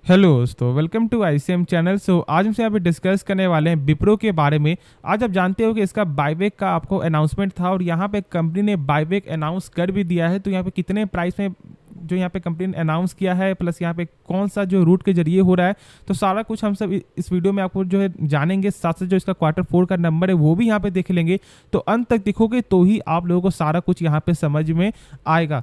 Hello दोस्तों, welcome to ICM channel. आज हमसे यहाँ पे डिस्कस करने वाले हैं विप्रो के बारे में। आज आप जानते हो कि इसका बायबैक का आपको अनाउंसमेंट था और यहाँ पे कंपनी ने बायबैक अनाउंस कर भी दिया है। तो यहाँ पे कितने प्राइस में जो यहाँ पे कंपनी ने अनाउंस किया है, प्लस यहाँ पे कौन सा जो रूट के जरिए हो रहा है, तो सारा कुछ हम सब इस वीडियो में आपको जो है जानेंगे। साथ साथ जो इसका Q4 का नंबर है वो भी यहाँ पे देख लेंगे। तो अंत तक देखोगे तो ही आप लोगों को सारा कुछ यहाँ पे समझ में आएगा।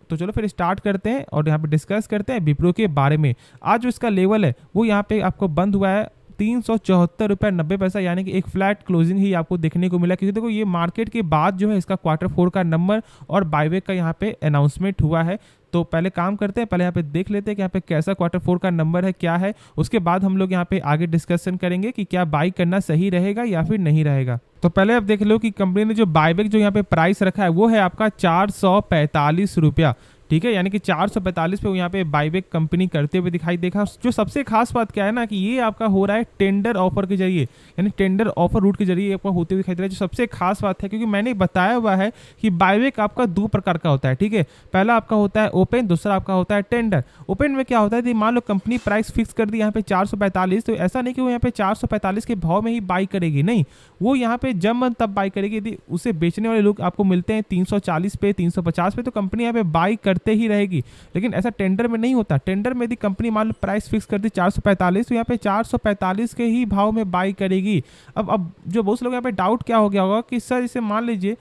तो चलो फिर स्टार्ट करते हैं और यहाँ पे डिस्कस करते हैं विप्रो के बारे में। आज जो इसका लेवल है वो यहाँ पे आपको बंद हुआ है 374.90 रुपये, यानी कि एक फ्लैट क्लोजिंग ही आपको देखने को मिला। क्योंकि देखो ये मार्केट के बाद जो है इसका Q4 का नंबर और बायबैक का यहाँ पे अनाउंसमेंट हुआ है। तो पहले काम करते हैं, पहले यहाँ पे देख लेते हैं कि यहाँ पे कैसा Q4 का नंबर है, क्या है। उसके बाद हम लोग यहाँ पे आगे डिस्कशन करेंगे कि क्या बाई करना सही रहेगा या फिर नहीं रहेगा। तो पहले आप देख लो कि कंपनी ने जो बायबैक जो यहाँ पे प्राइस रखा है वो है आपका 445 रुपया। ठीक है, यानी कि 445 पे यहाँ पे बायबैक कंपनी करते हुए दिखाई देखा। जो सबसे खास बात क्या है ना कि ये आपका हो रहा है टेंडर ऑफर के जरिए, यानी टेंडर ऑफर रूट के जरिए आपका होते हुए दिखाई दे रहा है। जो सबसे खास बात है, क्योंकि मैंने बताया हुआ है कि बायबैक आपका दो प्रकार का होता है। ठीक है, पहला आपका होता है ओपन, दूसरा आपका होता है टेंडर। ओपन में क्या होता है, मान लो कंपनी प्राइस फिक्स कर दी यहाँ पे 445, तो ऐसा नहीं कि वो यहाँ पे 445 के भाव में ही बाई करेगी, नहीं, वो यहाँ पे जब मन तब बाई करेगी। यदि उसे बेचने वाले लोग आपको मिलते हैं 340 पे, 350 पे, तो कंपनी यहाँ पे बाई करते ही रहेगी। लेकिन ऐसा टेंडर में नहीं होता। टेंडर में यदि कंपनी मान लो प्राइस फिक्स कर दी 445, तो यहाँ पे 445 के ही भाव में बाई करेगी। अब जो बहुत लोग यहाँ पे डाउट क्या हो गया होगा कि सर इसे मान लीजिए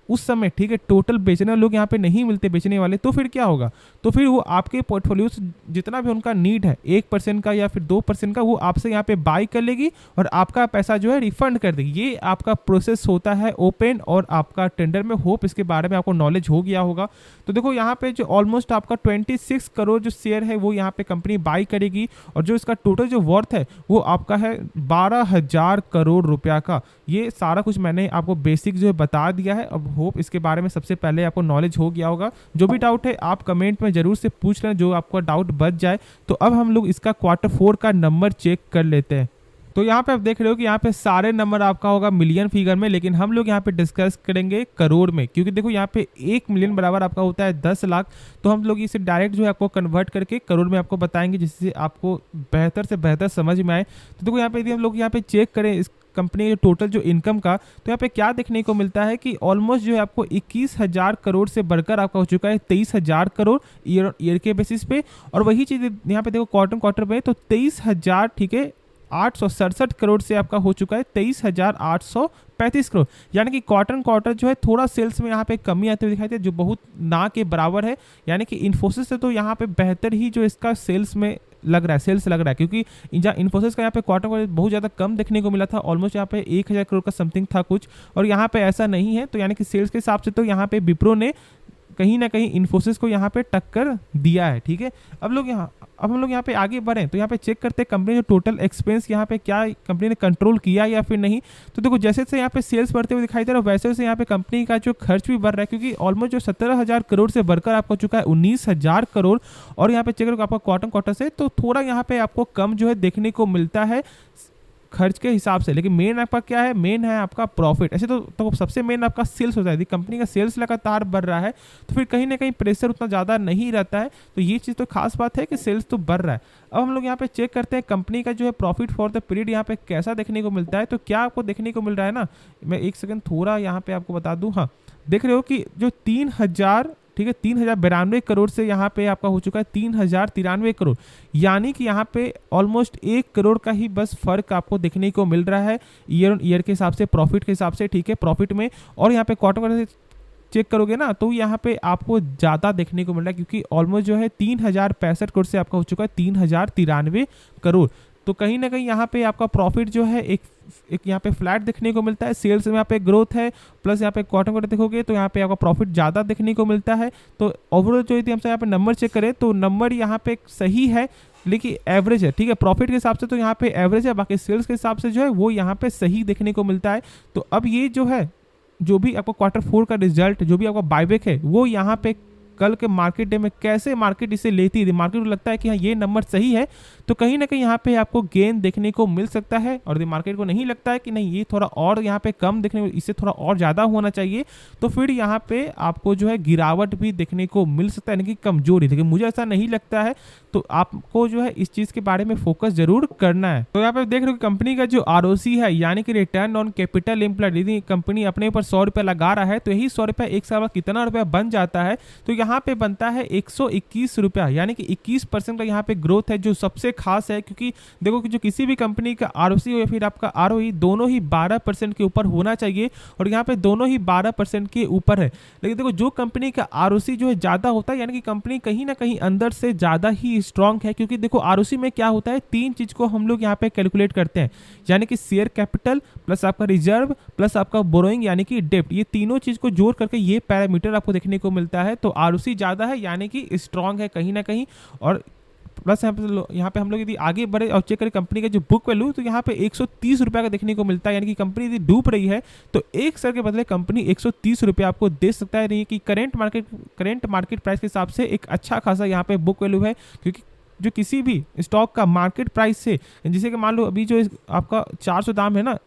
उस समय, ठीक है, टोटल बेचने वाले लोग यहाँ पे नहीं मिलते बेचने वाले, तो फिर क्या होगा? तो फिर वो आपके पोर्टफोलियो से जितना भी उनका नीड है 1% का या फिर 2% का, वो आपसे यहाँ पे बाई कर लेगी और आपका पैसा जो है रिफंड कर देगी। ये आपका प्रोसेस होता है ओपन और आपका टेंडर में। होप इसके बारे में आपको नॉलेज हो गया होगा। तो देखो यहाँ पे जो ऑलमोस्ट आपका 26 करोड़ जो शेयर है वो यहाँ पे कंपनी बाई करेगी और जो इसका टोटल जो वर्थ है वो आपका है 12,000 करोड़ रुपया का। ये सारा कुछ मैंने आपको बेसिक जो है बता दिया है। अब होप इसके बारे में सबसे पहले आपको नॉलेज हो गया होगा। जो भी डाउट है आप कमेंट में जरूर से पूछ लें, जो आपका डाउट बच जाए। तो अब हम लोग इसका Q4 का नंबर चेक कर लेते हैं। तो यहाँ पे आप देख रहे हो कि यहाँ पे सारे नंबर आपका होगा मिलियन फिगर में, लेकिन हम लोग यहाँ पे डिस्कस करेंगे करोड़ में। क्योंकि देखो यहाँ पे 1 मिलियन बराबर आपका होता है 10 लाख। तो हम लोग इसे डायरेक्ट जो है आपको कन्वर्ट करके करोड़ में आपको बताएंगे, जिससे आपको बेहतर से बेहतर समझ में आए। तो देखो यहाँ पे यदि हम लोग यहाँ पे चेक करें इस कंपनी के टोटल जो इनकम का, तो यहाँ पे क्या देखने को मिलता है कि ऑलमोस्ट जो है आपको 21,000 करोड़ से बढ़कर आपका हो चुका है 23,000 करोड़ ईयर के बेसिस पे। और वही चीज़ यहाँ पे देखो क्वार्टर में तो 23,000, ठीक है, 867 करोड़ से आपका हो चुका है 23,835 करोड़। यानी कि क्वार्टर जो है थोड़ा सेल्स में यहाँ पे कमी आते हुए दिखाई दे, जो बहुत ना के बराबर है। यानी कि इन्फोसिस से तो यहाँ पे बेहतर ही जो इसका सेल्स में लग रहा है, सेल्स लग रहा है। क्योंकि जहाँ इन्फोसिस का यहाँ पे क्वार्टर बहुत ज़्यादा कम देखने को मिला था, ऑलमोस्ट यहाँ पे 1,000 करोड़ का समथिंग था कुछ, और यहाँ पे ऐसा नहीं है। तो यानी कि सेल्स के हिसाब से तो यहाँ पे विप्रो ने कहीं ना कहीं इन्फोसिस को यहाँ पे टक्कर दिया है। ठीक है, अब हम लोग यहाँ पे आगे बढ़ें तो यहाँ पे चेक करते हैं कंपनी जो टोटल एक्सपेंस यहाँ पे क्या कंपनी ने कंट्रोल किया या फिर नहीं। तो देखो जैसे से यहाँ पे सेल्स बढ़ते हुए दिखाई दे रहा है, वैसे वैसे यहाँ पे कंपनी का जो खर्च भी बढ़ रहा है। क्योंकि ऑलमोस्ट जो 17,000 करोड़ से बढ़कर आपको चुका है 19,000 करोड़। और यहाँ पे चेक करो आपका क्वार्टर से तो थोड़ा यहाँ पे आपको कम जो है देखने को मिलता है खर्च के हिसाब से। लेकिन मेन आपका क्या है, मेन है आपका प्रॉफिट। ऐसे तो सबसे मेन आपका सेल्स होता है। यदि कंपनी का सेल्स लगातार बढ़ रहा है तो फिर कहीं ना कहीं प्रेशर उतना ज़्यादा नहीं रहता है। तो ये चीज़ तो खास बात है कि सेल्स तो बढ़ रहा है। अब हम लोग यहाँ पे चेक करते हैं कंपनी का जो है प्रॉफिट फॉर द पीरियड यहाँ पे कैसा देखने को मिलता है। तो क्या आपको देखने को मिल रहा है ना, मैं एक सेकंड थोड़ा यहाँ पे आपको बता दूँ। हाँ, देख रहे हो कि जो 3,000, ठीक है, 3,092 करोड़ से यहाँ पे आपका हो चुका है 3,093 करोड़। यानी कि यहाँ पे ऑलमोस्ट 1 करोड़ का ही बस फर्क आपको देखने को मिल रहा है ईयर के हिसाब से, प्रॉफिट के हिसाब से। ठीक है, प्रॉफिट में। और यहाँ पे क्वार्टर चेक करोगे ना तो यहाँ पे आपको ज़्यादा देखने को मिल रहा है। क्योंकि ऑलमोस्ट जो है 3,065 करोड़ से आपका हो चुका है 3,093 करोड़। तो कहीं ना कहीं यहाँ पे आपका प्रॉफिट जो है एक यहाँ पे फ्लैट देखने को मिलता है। सेल्स में यहाँ पे ग्रोथ है, प्लस यहाँ पे क्वार्टर देखोगे तो यहाँ पे आपका प्रॉफिट ज़्यादा देखने को मिलता है। तो ओवरऑल जो यदि हम यहाँ पे नंबर चेक करें तो नंबर यहाँ पे सही है, लेकिन एवरेज है। ठीक है, प्रॉफिट के हिसाब से तो यहाँ पे एवरेज है, बाकी सेल्स के हिसाब से जो है वो यहाँ पे सही देखने को मिलता है। तो अब ये जो है जो भी आपको Q4 का रिजल्ट, जो भी आपका बायबैक है, वो यहाँ पे कल के मार्केट डे में कैसे मार्केट इसे लेती है, मार्केट को लगता है कि हाँ ये नंबर सही है, तो कहीं ना कहीं यहाँ पे आपको गेन देखने को मिल सकता है। और यदि मार्केट को नहीं लगता है कि नहीं ये थोड़ा और यहाँ पे कम देखने को, इससे थोड़ा और ज़्यादा होना चाहिए, तो फिर यहाँ पे आपको जो है गिरावट भी देखने को मिल सकता है, यानी कि कमजोरी। लेकिन मुझे ऐसा नहीं लगता है। तो आपको जो है इस चीज़ के बारे में फोकस जरूर करना है। तो यहाँ पे देख रहे हो कंपनी का जो ROC है यानी कि रिटर्न ऑन कैपिटल एम्प्लॉयड, यदि कंपनी अपने ऊपर 100 रुपये लगा रहा है तो यही 100 रुपये एक साल बाद कितना रुपया बन जाता है, तो यहाँ पे बनता है 121 रुपया, यानी कि 21% का यहाँ पे ग्रोथ है, जो सबसे खास है। क्योंकि देखो कि जो किसी भी कंपनी का ROC हो या फिर आपका ROE दोनों ही 12% के ऊपर होना चाहिए, और यहाँ पे दोनों ही 12% के ऊपर है। लेकिन देखो जो कंपनी का ROC जो है ज़्यादा होता है, यानी कि कंपनी कहीं ना कहीं अंदर से ज़्यादा ही स्ट्रांग है। क्योंकि देखो ROC में क्या होता है, तीन चीज़ को हम लोग यहाँ पे कैलकुलेट करते हैं, यानी कि शेयर कैपिटल प्लस आपका रिजर्व प्लस आपका बोरोइंग यानी कि डेप्ट, ये तीनों चीज़ को जोड़ करके ये पैरामीटर आपको देखने को मिलता है। तो ROC ज़्यादा है यानी कि स्ट्रांग है कहीं ना कहीं। और प्लस यहाँ पे हम लोग यदि आगे बढ़े और चेक करें कंपनी का जो बुक वैल्यू, तो यहाँ पे 130 रुपये का देखने को मिलता है, यानी कि कंपनी यदि डूब रही है तो एक शेयर के बदले कंपनी 130 रुपये आपको दे सकता है। नहीं कि करंट मार्केट प्राइस के हिसाब से एक अच्छा खासा यहाँ पे बुक वैल्यू है। क्योंकि जो किसी भी स्टॉक का मार्केट प्राइस से, जैसे कि मान लो अभी जो आपका 400 दाम है ना,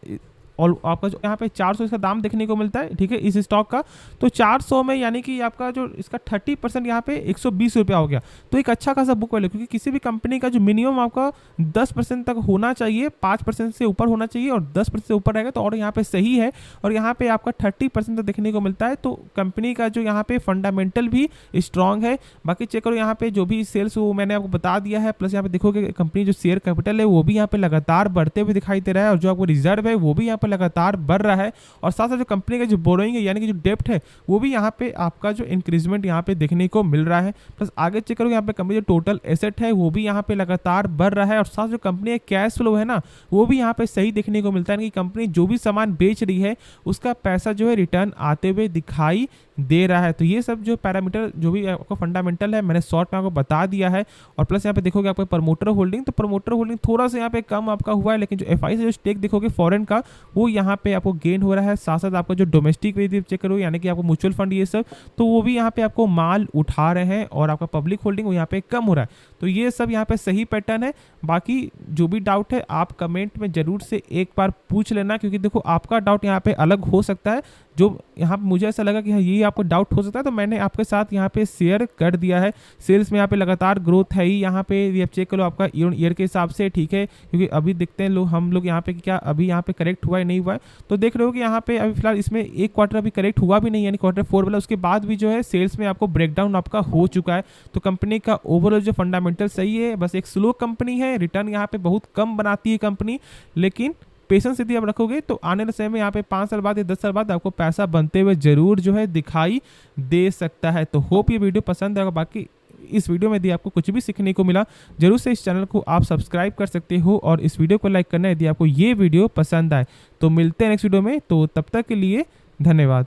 और आपका जो यहाँ पे 400 इसका दाम देखने को मिलता है, ठीक है, इस स्टॉक का, तो 400 में यानी कि आपका जो इसका 30% यहाँ पे 120 रुपया हो गया। तो एक अच्छा खासा बुक वैल्यू, क्योंकि किसी भी कंपनी का जो मिनिमम आपका 10% तक होना चाहिए, 5% से ऊपर होना चाहिए, और 10% से ऊपर रहेगा तो और यहाँ पे सही है। और यहाँ पे आपका 30% तक देखने को मिलता है, तो कंपनी का जो यहाँ पे फंडामेंटल भी स्ट्रांग है। बाकी चेक करो यहाँ पे जो भी सेल्स वो मैंने आपको बता दिया है, प्लस यहाँ पे देखोगे कंपनी जो शेयर कैपिटल है वो भी यहाँ पे लगातार बढ़ते हुए दिखाई दे रहा है, और जो आपको रिजर्व है वो भी यहाँ लगातार बढ़ रहा है। और साथ साथ जो कंपनी का जो बोरोइंग है यानी कि जो डेप्ट है वो भी यहाँ पे आपका जो इंक्रीजमेंट यहाँ पे देखने को मिल रहा है। प्लस आगे चेक करो यहाँ पे कंपनी जो टोटल एसेट है वो भी यहाँ पे लगातार बढ़ रहा है। और साथ जो कंपनी का कैश फ्लो है ना वो भी यहाँ पे सही देखने को मिलता है कि कंपनी जो भी सामान बेच रही है उसका पैसा जो है रिटर्न आते हुए दिखाई दे रहा है। तो ये सब जो पैरामीटर जो भी आपका फंडामेंटल है मैंने शॉर्ट में आपको बता दिया है। और प्लस यहाँ पे देखोगे आपको प्रमोटर होल्डिंग, तो प्रमोटर होल्डिंग थोड़ा सा यहाँ पे कम आपका हुआ है, लेकिन जो FI से जो स्टेक देखोगे फॉरेन का वो यहाँ पे आपको गेन हो रहा है। साथ साथ आपका जो डोमेस्टिक चेक करो यानी कि आपको म्यूचुअल फंड ये सब, तो वो भी यहाँ पे आपको माल उठा रहे हैं, और आपका पब्लिक होल्डिंग वो यहाँ पे कम हो रहा है। तो ये सब यहाँ पे सही पैटर्न है। बाकी जो भी डाउट है आप कमेंट में जरूर से एक बार पूछ लेना, क्योंकि देखो आपका डाउट यहाँ पे अलग हो सकता है। जो यहाँ पे मुझे ऐसा लगा कि हाँ ये आपको डाउट हो सकता है, तो मैंने आपके साथ यहाँ पे शेयर कर दिया है। सेल्स में यहाँ पे लगातार ग्रोथ है ही, यहाँ पे ये चेक करो आपका ईयर के हिसाब से, ठीक है, क्योंकि अभी देखते हैं हम लोग यहाँ पे क्या अभी यहाँ पे करेक्ट हुआ है नहीं हुआ है। तो देख रहे हो कि यहाँ पे अभी फिलहाल इसमें एक क्वार्टर अभी करेक्ट हुआ भी नहीं, यानी Q4 वाला, उसके बाद भी जो है सेल्स में आपको ब्रेकडाउन आपका हो चुका है। तो कंपनी का ओवरऑल जो फंडामेंटल सही है, बस एक स्लो कंपनी है, रिटर्न यहाँ पे बहुत कम बनाती है कंपनी, लेकिन पेशेंस यदि आप रखोगे तो आने वाले समय में यहाँ पे 5 साल बाद या 10 साल बाद आपको पैसा बनते हुए जरूर जो है दिखाई दे सकता है। तो होप ये वीडियो पसंद आएगा। बाकी इस वीडियो में यदि आपको कुछ भी सीखने को मिला जरूर से इस चैनल को आप सब्सक्राइब कर सकते हो, और इस वीडियो को लाइक करना यदि आपको ये वीडियो पसंद आए। तो मिलते हैं नेक्स्ट वीडियो में, तो तब तक के लिए धन्यवाद।